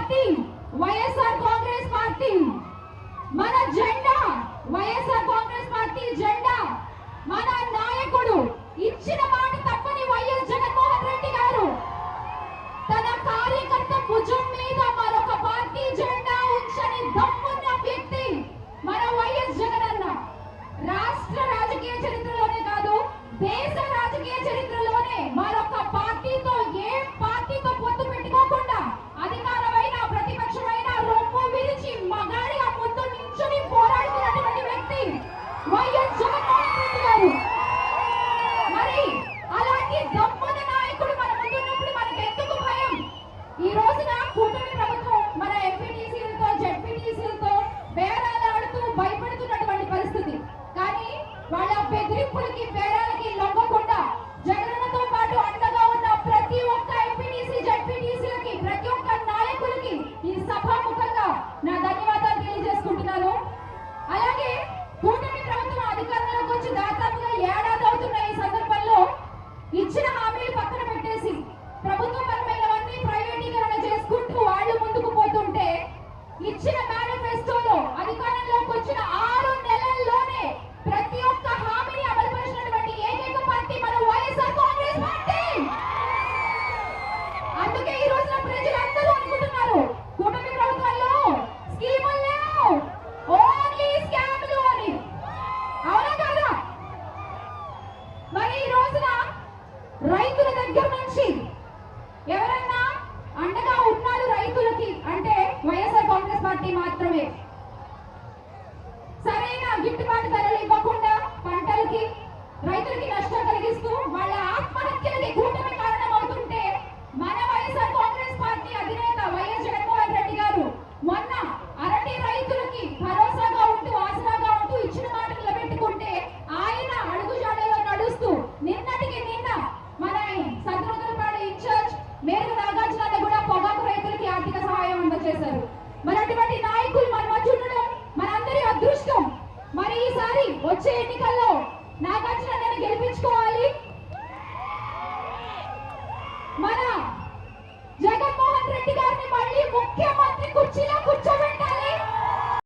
Party YSR Congress party, మన జెండా YSR Congress party జెండా, మన నాయకుడు ఇచ్చిన మాట తప్పని వైఎస్ జగన్మోహన్ రెడ్డి గారు తన కార్యకర్త భుజం మీద మరొక పార్టీ జెండా ఉంచని దమ్మున్న వ్యక్తి మన వైఎస్ జగన్ అన్న. రాష్ట్ర రాజకీయ చరిత్రలోనే కాదు, దేశ రాజకీయ చరిత్రలోనే మరొక పార్టీతో ఏ పార్టీతో పొత్తు పెట్టుకోకుండా అధికారమైన ప్రతిపక్షమైన రొమ్ము విరిచి మగాడిగా ముందు నించుని పోరాడుతున్నటువంటి వ్యక్తి వైఎస్ జగన్మోహన్ రెడ్డి గారు. మరి అలాంటి దమ్మున నాయకుడు మన ముందున్నప్పుడు మనకి ఎందుకు భయం? ఈ రోజున కూటమి ప్రభుత్వం మన ఎంపీటీసీలతో జెడ్పీటీసీలతో బేరాలాడుతూ భయపడుతున్నటువంటి పరిస్థితి. కానీ వాళ్ళ బెదిరింపులకి బేరాలకి లొంగకుండా జగన్తో పాటు అండగా ఉన్న ప్రతి ఒక్క ఎంపీటీసీ జెడ్పీటీసీలకి ప్రతి ఒక్క నాయకులకి ఈ సభాముఖంగా నా ధన్యవాదాలు తెలియజేసుకుంటున్నాను. అలాగే కూటమి ప్రభుత్వం అధికారంలోకి వచ్చి దాదాపుగా ఏడాది అవుతున్న ఈ సందర్భంలో ఇచ్చిన హామీలు పక్కన పెట్టేసి ప్రభుత్వ పరమైనవన్నీ ప్రైవేటీకరణ చేసుకుంటూ వాళ్ళు ముందుకు పోతుంటే ఇచ్చిన మేనిఫెస్టోలో అధికారంలోకి వచ్చిన 6 నెలల్లోనే ప్రతి ఒక్క హామీని అమలుపరిచినటువంటి ఏకైక పార్టీ మన వైఎస్ఆర్ కాంగ్రెస్ పార్టీ. అందుకే ఈ రోజున ప్రజలందరూ అనుకుంటున్నారు కూటమి ప్రభుత్వంలో స్కీములు లేవు, ఓన్లీ స్కామ్లు అని. అవునా కాదా? మరి ఈ రోజున రైతుల దగ్గర నుంచి ఎవరన్నా అండగా ఉన్నారు రైతులకి అంటే వైఎస్ఆర్ కాంగ్రెస్ పార్టీ మాత్రమే. సరైన గిట్టుబాటు ధరలు ఇవ్వకుండా పంటలకి రైతులకి నష్టం కలిగిస్తూ వాళ్ళ ఆత్మహత్యలకి కూటమి కారణం అవుతుంటే మన వైఎస్ఆర్ కాంగ్రెస్ పార్టీ అధినేత వైఎస్ జగన్మోహన్ రెడ్డి గారు మొన్న అరటి రైతులకి భరోసాగా ఉంటూ ఆసరాగా ఉంటూ ఇచ్చిన మాట నిలబెట్టుకుంటే ఆయన అడుగుజాడలో నడుస్తూ నిన్నటికి నిన్న మన సద్రుద్రపాడు ఇన్ఛార్జ్ మేరకు నాగార్జున కూడా పొగాకు రైతులకి ఆర్థిక సహాయం అందజేశారు. మరి అటువంటి నాయకులు